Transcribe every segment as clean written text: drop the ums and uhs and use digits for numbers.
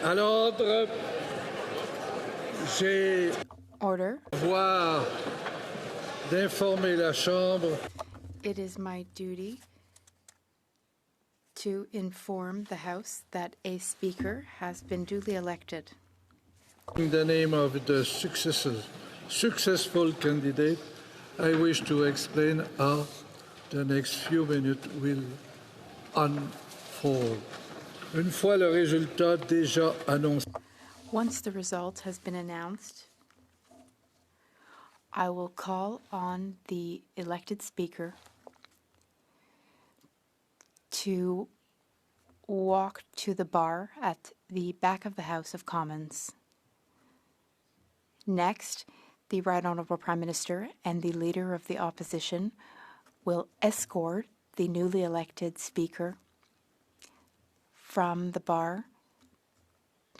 À l'ordre, j'ai Order. devoir d'informer la Chambre It is my duty to inform the House that a speaker has been duly elected. in the name of the successful candidate. I wish to explain how the next few minutes will unfold. Une fois le résultat déjà annoncé, Once the result has been announced, I will call on the elected speaker to walk to the bar at the back of the House of Commons. Next, the Right Honourable Prime Minister and the Leader of the Opposition will escort the newly elected Speaker from the bar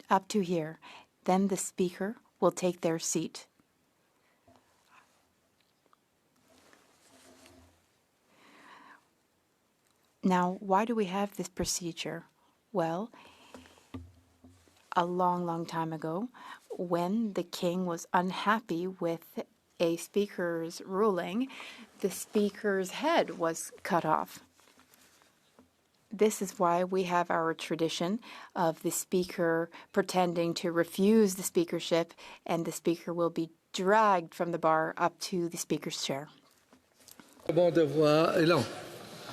up to here. Then the Speaker will take their seat. Now, why do we have this procedure? Well, a long, long time ago, when the king was unhappy with a speaker's ruling, the speaker's head was cut off. This is why we have our tradition of the speaker pretending to refuse the speakership, and the speaker will be dragged from the bar up to the speaker's chair. mon devoir est long.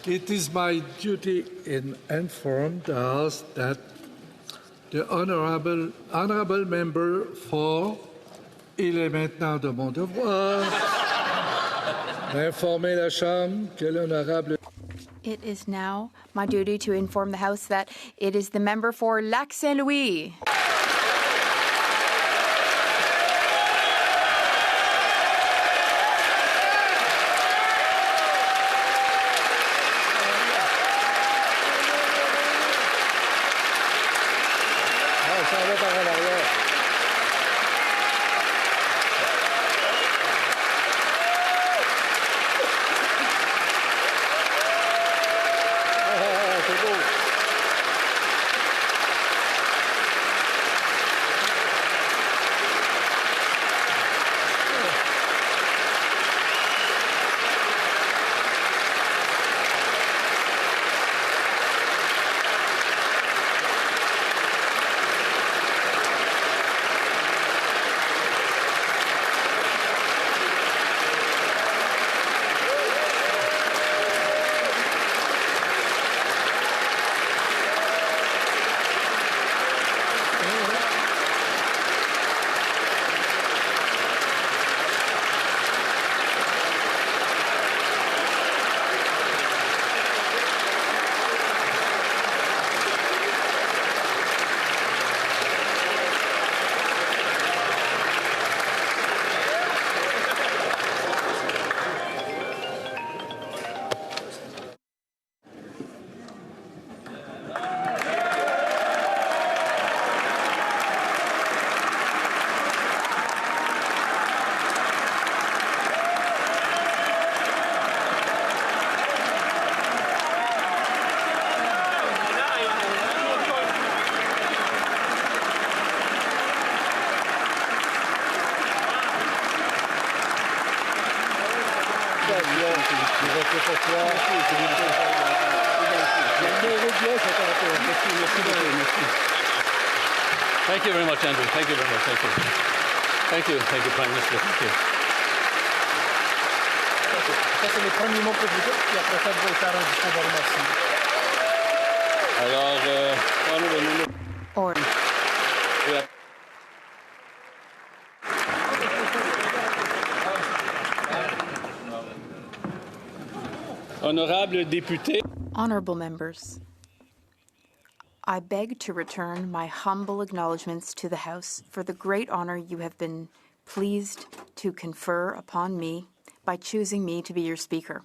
It is my duty in inform the House that the honorable member for, il est maintenant de mon devoir d'informer la Chambre que l'honorable It is now my duty to inform the House that it is the member for Lac Saint-Louis. Thank you very much, Andrew. Thank you very much. Thank you. Thank you. Thank you, Prime Minister. Thank you. Ça, c'est les premiers mots publics, puis après ça, vous allez faire un discours de remerciement. Alors, honorable member. Or Yeah. Honorable député. honorable members, I beg to return my humble acknowledgements to the House for the great honor you have been pleased to confer upon me by choosing me to be your Speaker.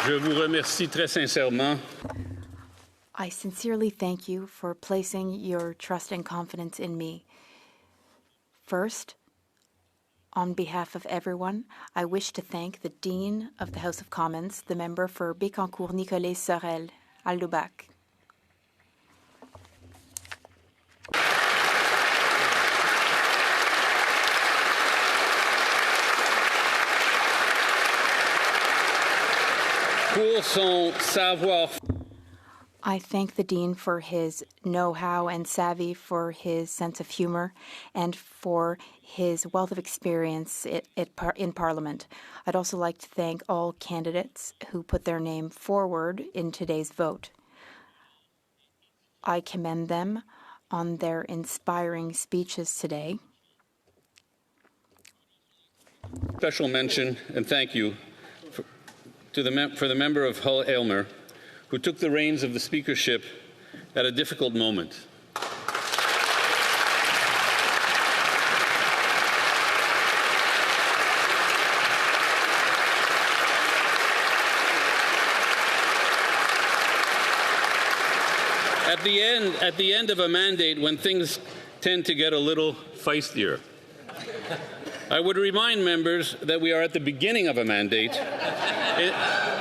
Je vous remercie très sincèrement I sincerely thank you for placing your trust and confidence in me. First, On behalf of everyone, I wish to thank the Dean of the House of Commons, the member for Bécancour Nicolet Sorel, Aldobac. Pour son savoir. I thank the Dean for his know-how and savvy, for his sense of humor, and for his wealth of experience in Parliament. I'd also like to thank all candidates who put their name forward in today's vote. I commend them on their inspiring speeches today. Special mention and thank you for the member of Hull-Aylmer who took the reins of the speakership at a difficult moment. At the end of a mandate, when things tend to get a little feistier, I would remind members that we are at the beginning of a mandate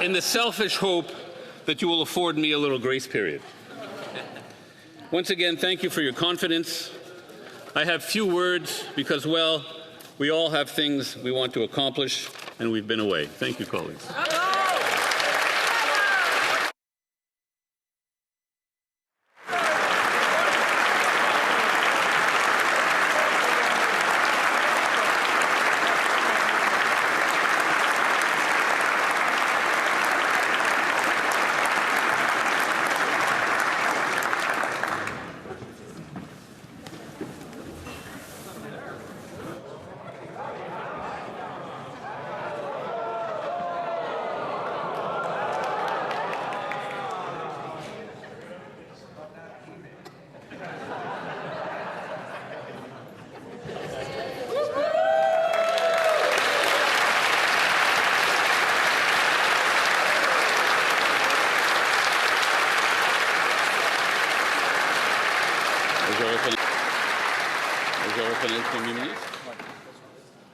in the selfish hope that you will afford me a little grace period. Once again, thank you for your confidence. I have few words because, well, we all have things we want to accomplish, and we've been away. Thank you, colleagues.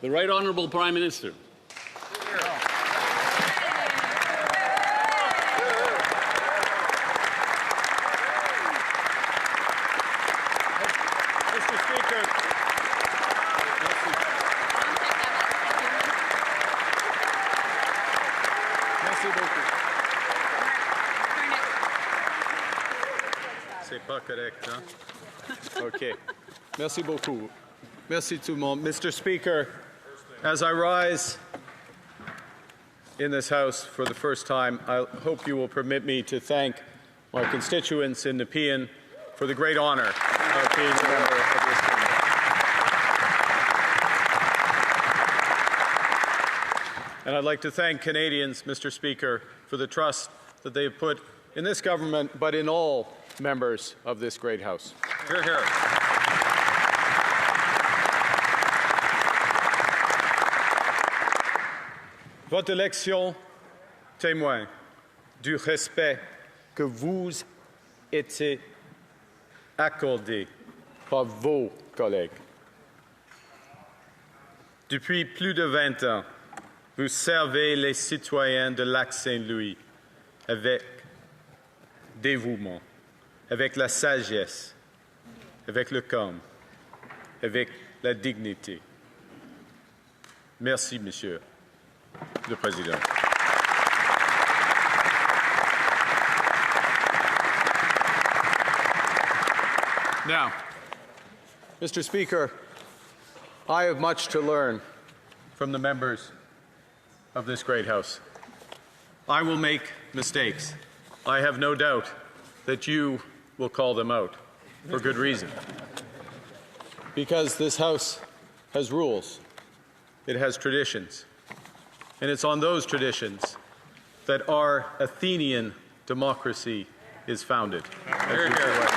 The Right Honourable Prime Minister. Mr. Speaker. Merci beaucoup. C'est pas correct, hein? OK. Merci beaucoup. Merci tout le monde. Mr. Speaker, as I rise in this House for the first time, I hope you will permit me to thank my constituents in Nepean for the great honour of being a member of this committee. And I'd like to thank Canadians, Mr. Speaker, for the trust that they have put in this government, but in all members of this great House. Hear, hear. Votre élection témoigne du respect que vous étiez accordé par vos collègues. Depuis plus de 20 ans, vous servez les citoyens de Lac-Saint-Louis avec dévouement, avec la sagesse, avec le calme, avec la dignité. Merci, Monsieur le Président. Now, Mr. Speaker, I have much to learn from the members of this great House. I will make mistakes. I have no doubt that you will call them out for good reason. Because this House has rules. It has traditions. And it's on those traditions that our Athenian democracy is founded. Hear, hear.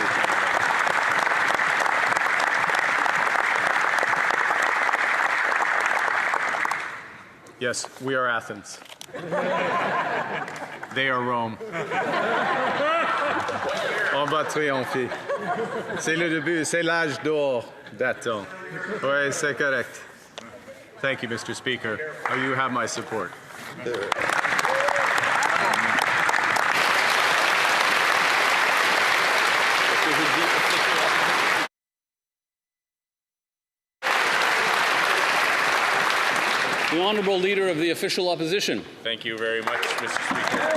Yes, we are Athens. They are Rome. On va triompher. C'est le début, c'est l'âge d'or d'Athènes. Oui, c'est correct. Thank you, Mr. Speaker. You have my support. The Honourable Leader of the Official Opposition. Thank you very much, Mr. Speaker.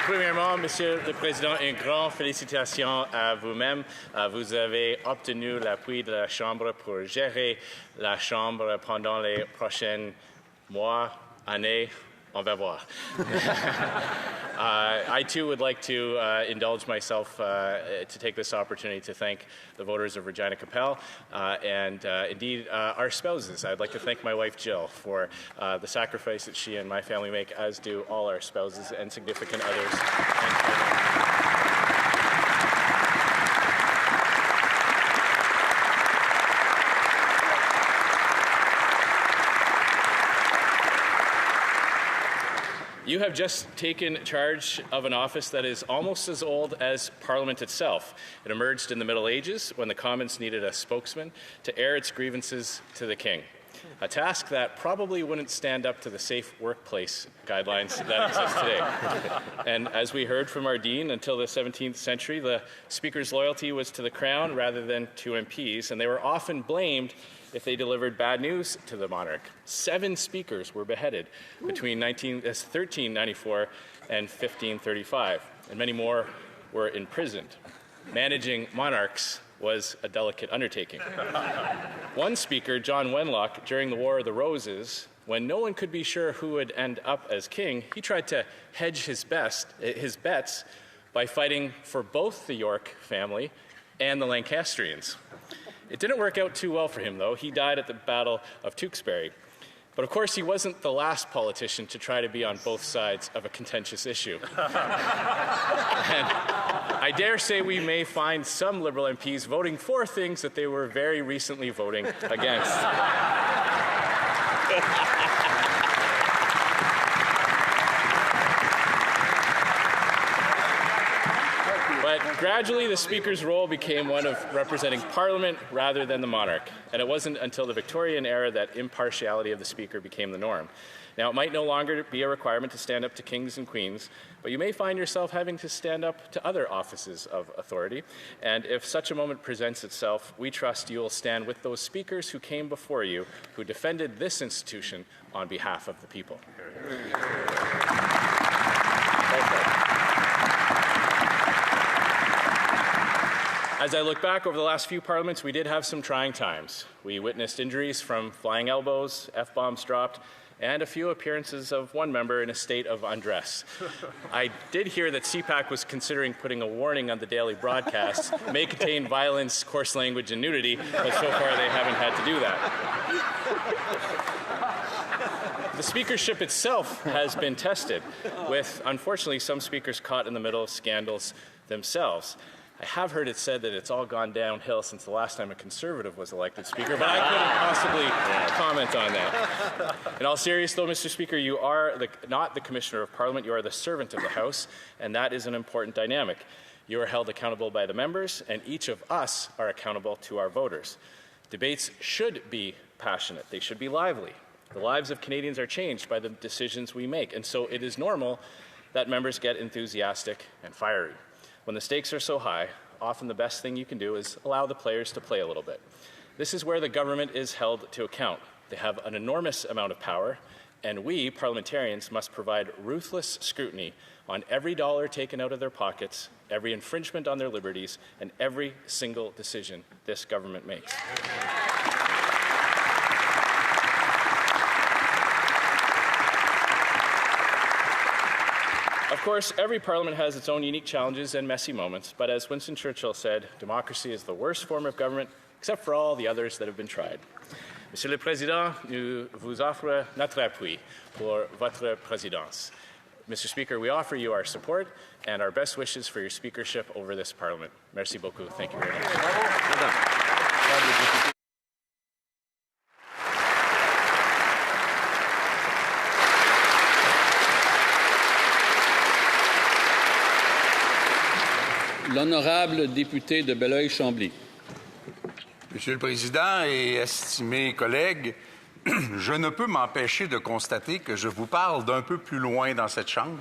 Premièrement, Monsieur le Président, une grande félicitation à vous-même. Vous avez obtenu l'appui de la Chambre pour gérer la Chambre pendant les prochains mois, années. On va voir. I too would like to indulge myself to take this opportunity to thank the voters of Regina Capel and indeed our spouses. I'd like to thank my wife Jill for the sacrifice that she and my family make, as do all our spouses and significant others. You have just taken charge of an office that is almost as old as Parliament itself. It emerged in the Middle Ages when the Commons needed a spokesman to air its grievances to the King. A task that probably wouldn't stand up to the safe workplace guidelines that exist today. And as we heard from our Dean, until the 17th century, the Speaker's loyalty was to the Crown rather than to MPs, and they were often blamed if they delivered bad news to the monarch. 7 speakers were beheaded between 1394 and 1535, and many more were imprisoned. Managing monarchs was a delicate undertaking. One speaker, John Wenlock, during the War of the Roses, when no one could be sure who would end up as king, he tried to hedge his bets by fighting for both the York family and the Lancastrians. It didn't work out too well for him, though. He died at the Battle of Tewkesbury. But of course, he wasn't the last politician to try to be on both sides of a contentious issue. And I dare say we may find some Liberal MPs voting for things that they were very recently voting against. But gradually, the Speaker's role became one of representing Parliament rather than the monarch. And it wasn't until the Victorian era that impartiality of the Speaker became the norm. Now, it might no longer be a requirement to stand up to kings and queens, but you may find yourself having to stand up to other offices of authority. And if such a moment presents itself, we trust you will stand with those speakers who came before you, who defended this institution on behalf of the people. As I look back over the last few parliaments, we did have some trying times. We witnessed injuries from flying elbows, F-bombs dropped, and a few appearances of one member in a state of undress. I did hear that CPAC was considering putting a warning on the daily broadcast, may contain violence, coarse language, and nudity, but so far they haven't had to do that. The speakership itself has been tested, with, unfortunately, some speakers caught in the middle of scandals themselves. I have heard it said that it's all gone downhill since the last time a Conservative was elected Speaker, but I couldn't possibly comment on that. In all seriousness, though, Mr. Speaker, you are not the Commissioner of Parliament, you are the servant of the House, and that is an important dynamic. You are held accountable by the members, and each of us are accountable to our voters. Debates should be passionate. They should be lively. The lives of Canadians are changed by the decisions we make, and so it is normal that members get enthusiastic and fiery. When the stakes are so high, often the best thing you can do is allow the players to play a little bit. This is where the government is held to account. They have an enormous amount of power, and we, parliamentarians, must provide ruthless scrutiny on every dollar taken out of their pockets, every infringement on their liberties, and every single decision this government makes. Of course, every parliament has its own unique challenges and messy moments, but as Winston Churchill said, democracy is the worst form of government, except for all the others that have been tried. Monsieur le Président, nous vous offrons notre appui pour votre présidence. Mr. Speaker, we offer you our support and our best wishes for your speakership over this parliament. Merci beaucoup. Thank you very much. L'honorable député de Belleuil-Chambly. Monsieur le Président et estimés collègues, je ne peux m'empêcher de constater que je vous parle d'un peu plus loin dans cette chambre,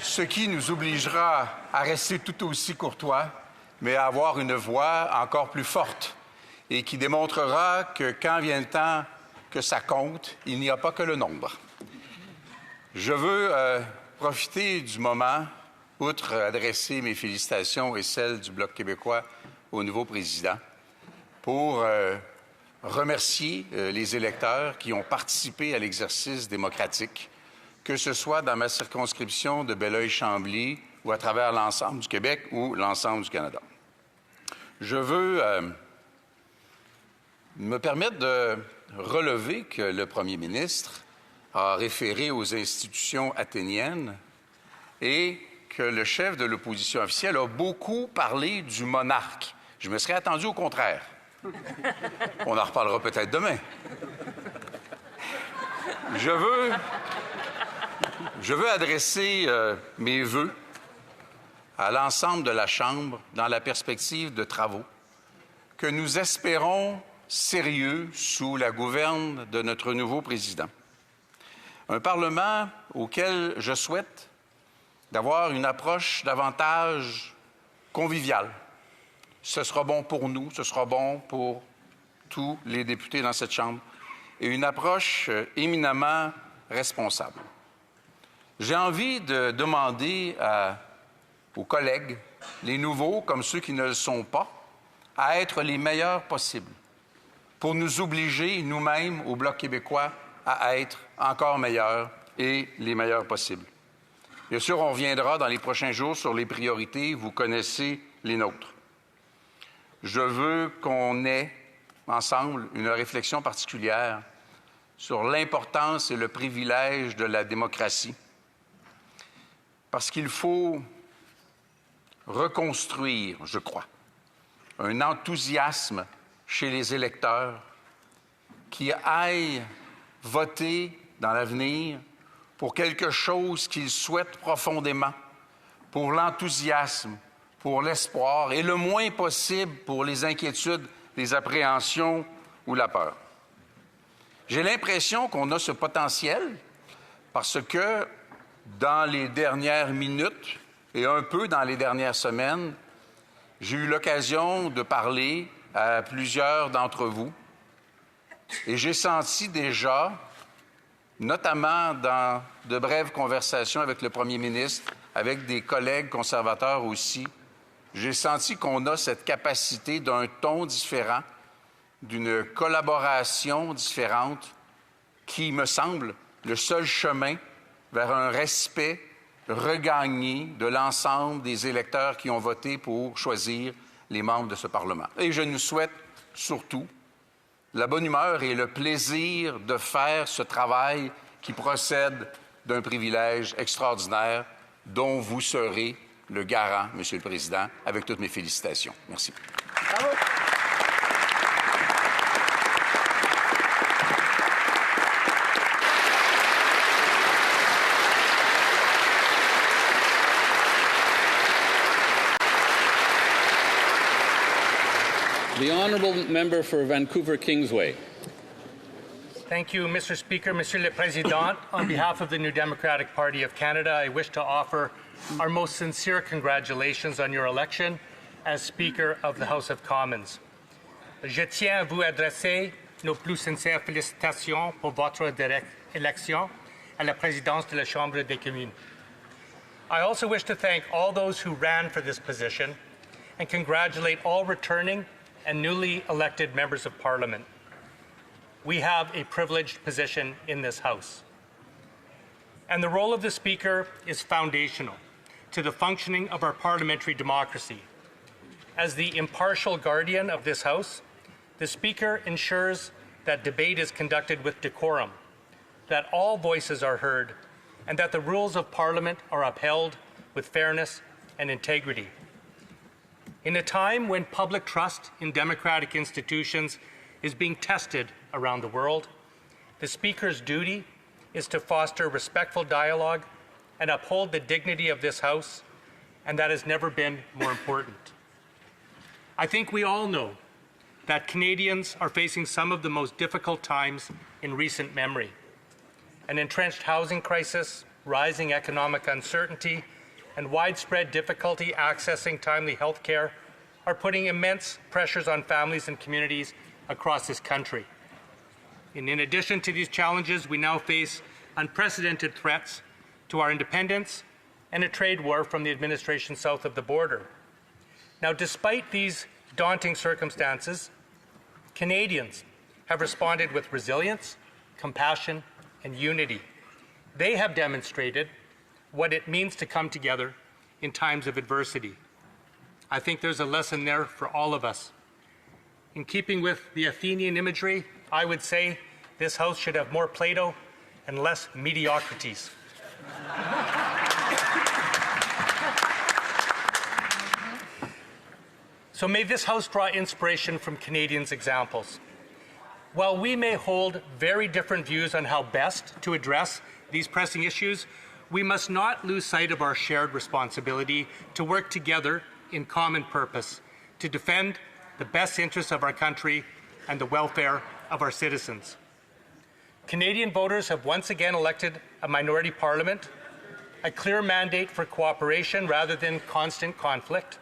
ce qui nous obligera à rester tout aussi courtois, mais à avoir une voix encore plus forte et qui démontrera que quand vient le temps que ça compte, il n'y a pas que le nombre. Je veux profiter du moment, outre adresser mes félicitations et celles du Bloc québécois au nouveau président, pour remercier les électeurs qui ont participé à l'exercice démocratique, que ce soit dans ma circonscription de Belleuil-Chambly ou à travers l'ensemble du Québec ou l'ensemble du Canada. Je veux me permettre de relever que le premier ministre a référé aux institutions athéniennes et que le chef de l'opposition officielle a beaucoup parlé du monarque. Je me serais attendu au contraire. On en reparlera peut-être demain. Je veux adresser mes vœux à l'ensemble de la Chambre dans la perspective de travaux que nous espérons sérieux sous la gouverne de notre nouveau président. Un Parlement auquel je souhaite d'avoir une approche davantage conviviale. Ce sera bon pour nous, ce sera bon pour tous les députés dans cette Chambre, et une approche éminemment responsable. J'ai envie de demander aux collègues, les nouveaux comme ceux qui ne le sont pas, à être les meilleurs possibles pour nous obliger, nous-mêmes, au Bloc québécois, à être encore meilleurs et les meilleurs possibles. Bien sûr, on reviendra dans les prochains jours sur les priorités. Vous connaissez les nôtres. Je veux qu'on ait ensemble une réflexion particulière sur l'importance et le privilège de la démocratie. Parce qu'il faut reconstruire, je crois, un enthousiasme chez les électeurs qui aillent voter dans l'avenir pour quelque chose qu'ils souhaitent profondément, pour l'enthousiasme, pour l'espoir et le moins possible pour les inquiétudes, les appréhensions ou la peur. J'ai l'impression qu'on a ce potentiel parce que dans les dernières minutes et un peu dans les dernières semaines, j'ai eu l'occasion de parler à plusieurs d'entre vous et j'ai senti déjà, notamment dans de brèves conversations avec le premier ministre, avec des collègues conservateurs aussi, j'ai senti qu'on a cette capacité d'un ton différent, d'une collaboration différente qui me semble le seul chemin vers un respect regagné de l'ensemble des électeurs qui ont voté pour choisir les membres de ce Parlement. Et je nous souhaite surtout la bonne humeur et le plaisir de faire ce travail qui procède d'un privilège extraordinaire dont vous serez le garant, Monsieur le Président, avec toutes mes félicitations. Merci. Bravo. The honourable member for Vancouver Kingsway. Thank you, Mr. Speaker. Monsieur le Président, on behalf of the New Democratic Party of Canada, I wish to offer our most sincere congratulations on your election as Speaker of the House of Commons. Je tiens à vous adresser nos plus sincères félicitations pour votre élection à la présidence de la Chambre des communes. I also wish to thank all those who ran for this position and congratulate all returning and newly elected members of Parliament. We have a privileged position in this House. And the role of the Speaker is foundational to the functioning of our parliamentary democracy. As the impartial guardian of this House, the Speaker ensures that debate is conducted with decorum, that all voices are heard, and that the rules of Parliament are upheld with fairness and integrity. In a time when public trust in democratic institutions is being tested around the world, the Speaker's duty is to foster respectful dialogue and uphold the dignity of this House and that has never been more important. I think we all know that Canadians are facing some of the most difficult times in recent memory. An entrenched housing crisis, rising economic uncertainty, and widespread difficulty accessing timely health care are putting immense pressures on families and communities across this country. And in addition to these challenges, we now face unprecedented threats to our independence and a trade war from the administration south of the border. Now, despite these daunting circumstances, Canadians have responded with resilience, compassion, and unity. They have demonstrated what it means to come together in times of adversity. I think there's a lesson there for all of us. In keeping with the Athenian imagery, I would say this House should have more Plato and less mediocrities. So may this House draw inspiration from Canadians' examples. While we may hold very different views on how best to address these pressing issues, we must not lose sight of our shared responsibility to work together in common purpose to defend the best interests of our country and the welfare of our citizens. Canadian voters have once again elected a minority parliament, a clear mandate for cooperation rather than constant conflict.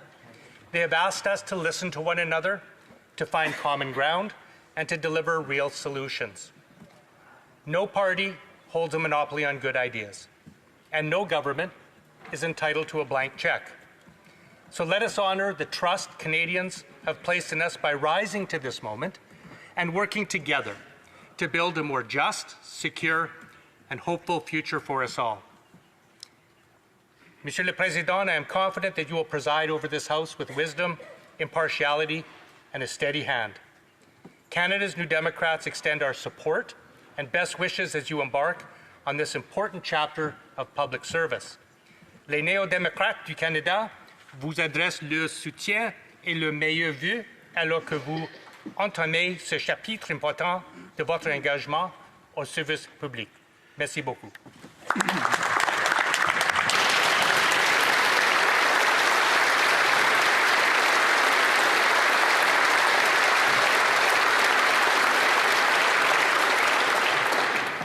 They have asked us to listen to one another, to find common ground, and to deliver real solutions. No party holds a monopoly on good ideas, and no government is entitled to a blank check. So let us honor the trust Canadians have placed in us by rising to this moment and working together to build a more just, secure, and hopeful future for us all. Monsieur le Président, I am confident that you will preside over this House with wisdom, impartiality, and a steady hand. Canada's New Democrats extend our support and best wishes as you embark on this important chapter of public service. Les néo-démocrates du Canada vous adressent le soutien et le meilleur vœu alors que vous entamez ce chapitre important de votre engagement au service public. Merci beaucoup.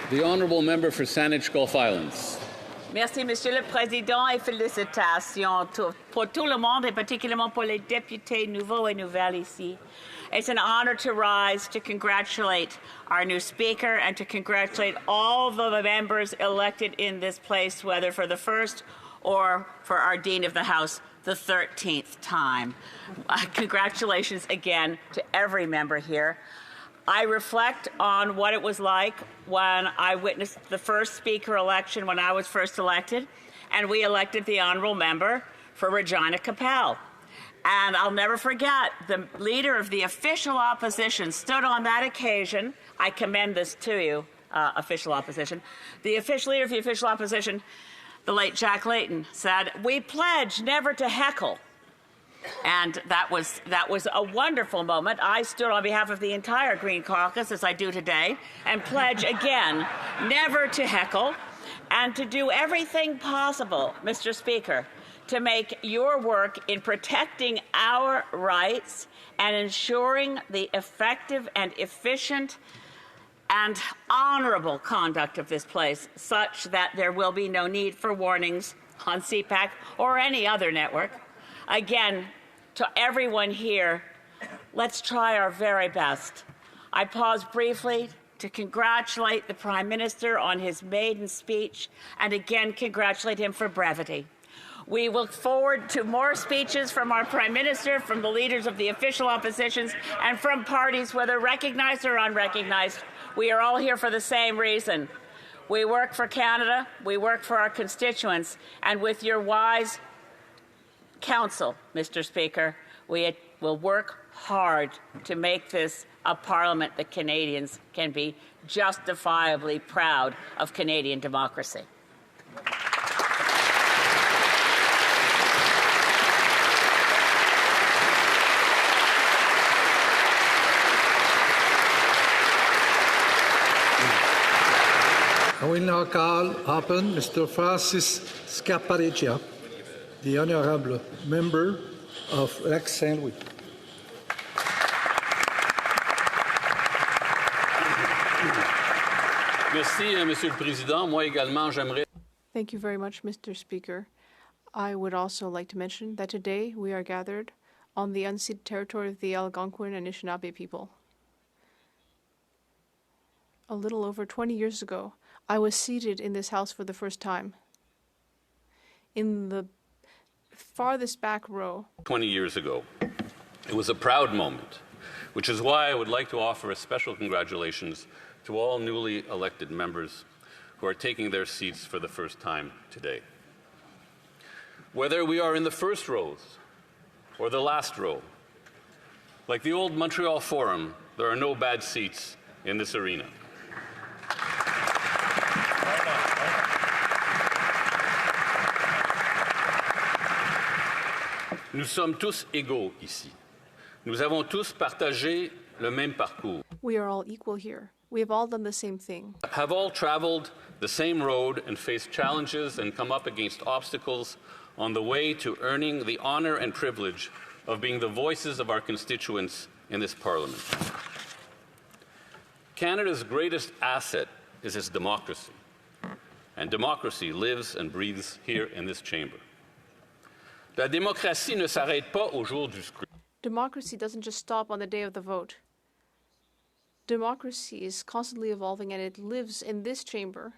The Honourable Member for Saanich Gulf Islands. Merci, Monsieur le Président, et félicitations pour tout le monde, et particulièrement pour les députés nouveaux et nouvelles ici. It's an honor to rise to congratulate our new Speaker and to congratulate all the members elected in this place, whether for the first or for our Dean of the House, the 13th time. Congratulations again to every member here. I reflect on what it was like when I witnessed the first Speaker election when I was first elected, and we elected the Honourable Member for Regina Capel. And I'll never forget, the leader of the official opposition stood on that occasion. I commend this to you, official opposition. The official leader of the official opposition, the late Jack Layton, said, "We pledge never to heckle." And that was a wonderful moment. I stood on behalf of the entire Green Caucus, as I do today, and pledge again never to heckle and to do everything possible, Mr. Speaker, to make your work in protecting our rights and ensuring the effective and efficient and honorable conduct of this place such that there will be no need for warnings on CPAC or any other network. Again, to everyone here, let's try our very best. I pause briefly to congratulate the Prime Minister on his maiden speech and again congratulate him for brevity. We look forward to more speeches from our Prime Minister, from the leaders of the official oppositions, and from parties, whether recognized or unrecognized. We are all here for the same reason. We work for Canada, we work for our constituents, and with your wise counsel, Mr. Speaker, we will work hard to make this a parliament that Canadians can be justifiably proud of Canadian democracy. I will now call upon Mr. Francis Scarpaleggia the honorable member of Lac Saint-Louis. Merci, Monsieur le Président. Moi également, j'aimerais. Thank you very much, Mr. Speaker. I would also like to mention that today we are gathered on the unceded territory of the Algonquin and Anishinaabe people. A little over 20 years ago, I was seated in this house for the first time. In the farthest back row. 20 years ago. It was a proud moment, which is why I would like to offer a special congratulations to all newly elected members who are taking their seats for the first time today. Whether we are in the first rows or the last row, like the old Montreal Forum, there are no bad seats in this arena. Nous sommes tous égaux ici. Nous avons tous partagé le même parcours. We are all equal here. We have all done the same thing. Have all traveled the same road and faced challenges and come up against obstacles on the way to earning the honor and privilege of being the voices of our constituents in this Parliament. Canada's greatest asset is its democracy, and democracy lives and breathes here in this chamber. La démocratie ne s'arrête pas au jour du scrutin. Democracy doesn't just stop on the day of the vote. Democracy is constantly evolving, and it lives in this chamber.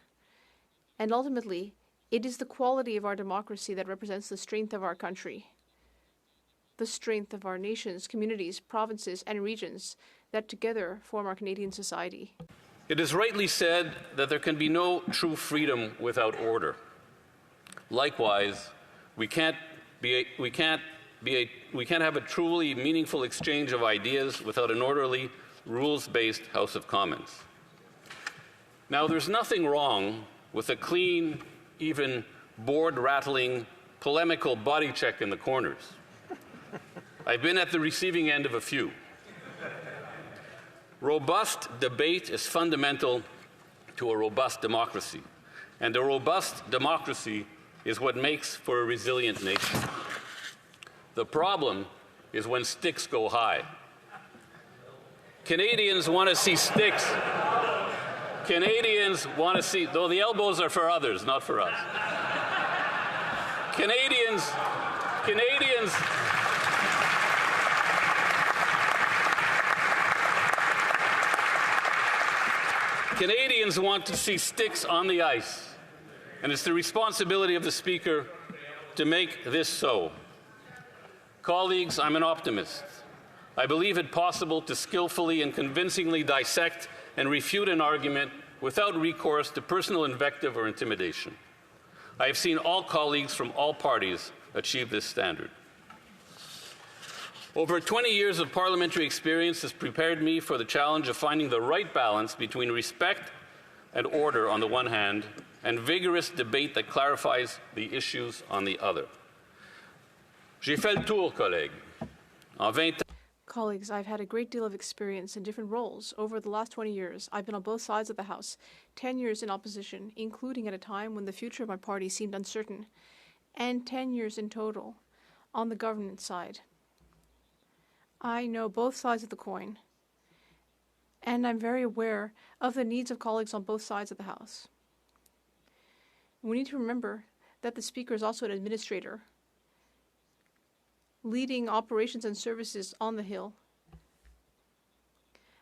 And ultimately, it is the quality of our democracy that represents the strength of our country, the strength of our nations, communities, provinces, and regions that together form our Canadian society. It is rightly said that there can be no true freedom without order. Likewise, we can't have a truly meaningful exchange of ideas without an orderly, rules-based House of Commons. Now, there's nothing wrong with a clean, even board-rattling, polemical body check in the corners. I've been at the receiving end of a few. Robust debate is fundamental to a robust democracy, and a robust democracy is what makes for a resilient nation. The problem is when sticks go high. Canadians want to see sticks. Canadians want to see, though the elbows are for others, not for us. Canadians want to see sticks on the ice. And it's the responsibility of the Speaker to make this so. Colleagues, I'm an optimist. I believe it possible to skillfully and convincingly dissect and refute an argument without recourse to personal invective or intimidation. I have seen all colleagues from all parties achieve this standard. Over 20 years of parliamentary experience has prepared me for the challenge of finding the right balance between respect and order on the one hand, and vigorous debate that clarifies the issues on the other. J'ai fait le tour, collègues. En 20 ans. Colleagues, I've had a great deal of experience in different roles. Over the last 20 years, I've been on both sides of the House, 10 years in opposition, including at a time when the future of my party seemed uncertain, and 10 years in total on the government side. I know both sides of the coin, and I'm very aware of the needs of colleagues on both sides of the House. We need to remember that the Speaker is also an administrator, leading operations and services on the Hill.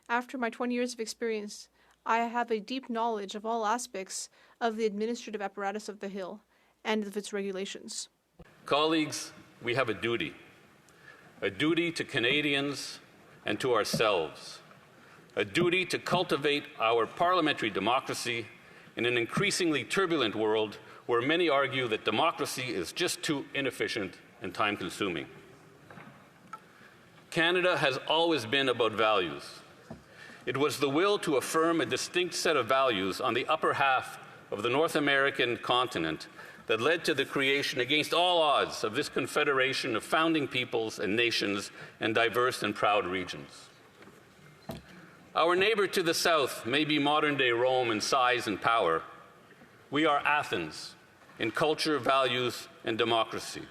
After my 20 years of experience, I have a deep knowledge of all aspects of the administrative apparatus of the Hill and of its regulations. Colleagues, we have a duty to Canadians and to ourselves, a duty to cultivate our parliamentary democracy in an increasingly turbulent world where many argue that democracy is just too inefficient and time-consuming. Canada has always been about values. It was the will to affirm a distinct set of values on the upper half of the North American continent that led to the creation, against all odds, of this confederation of founding peoples and nations and diverse and proud regions. Our neighbor to the south may be modern-day Rome in size and power. We are Athens in culture, values, and democracy.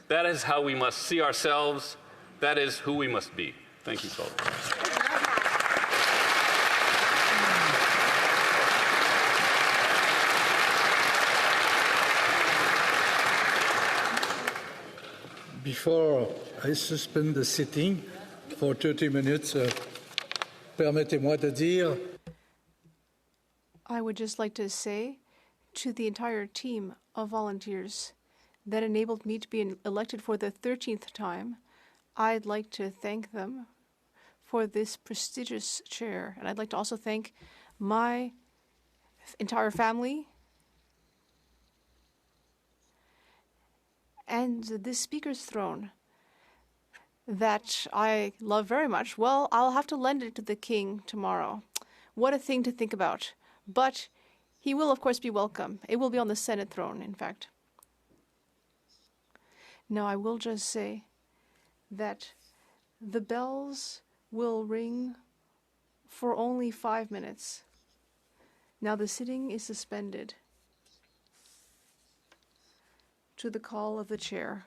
That is how we must see ourselves. That is who we must be. Thank you, Paul. Before I suspend the sitting for 30 minutes, permettez-moi de dire I would just like to say to the entire team of volunteers that enabled me to be elected for the 13th time, I'd like to thank them for this prestigious chair. And I'd like to also thank my entire family and this speaker's throne that I love very much. Well, I'll have to lend it to the king tomorrow. What a thing to think about. But he will, of course, be welcome. It will be on the Senate throne, in fact. Now, I will just say that the bells will ring for only 5 minutes. Now, the sitting is suspended to the call of the chair.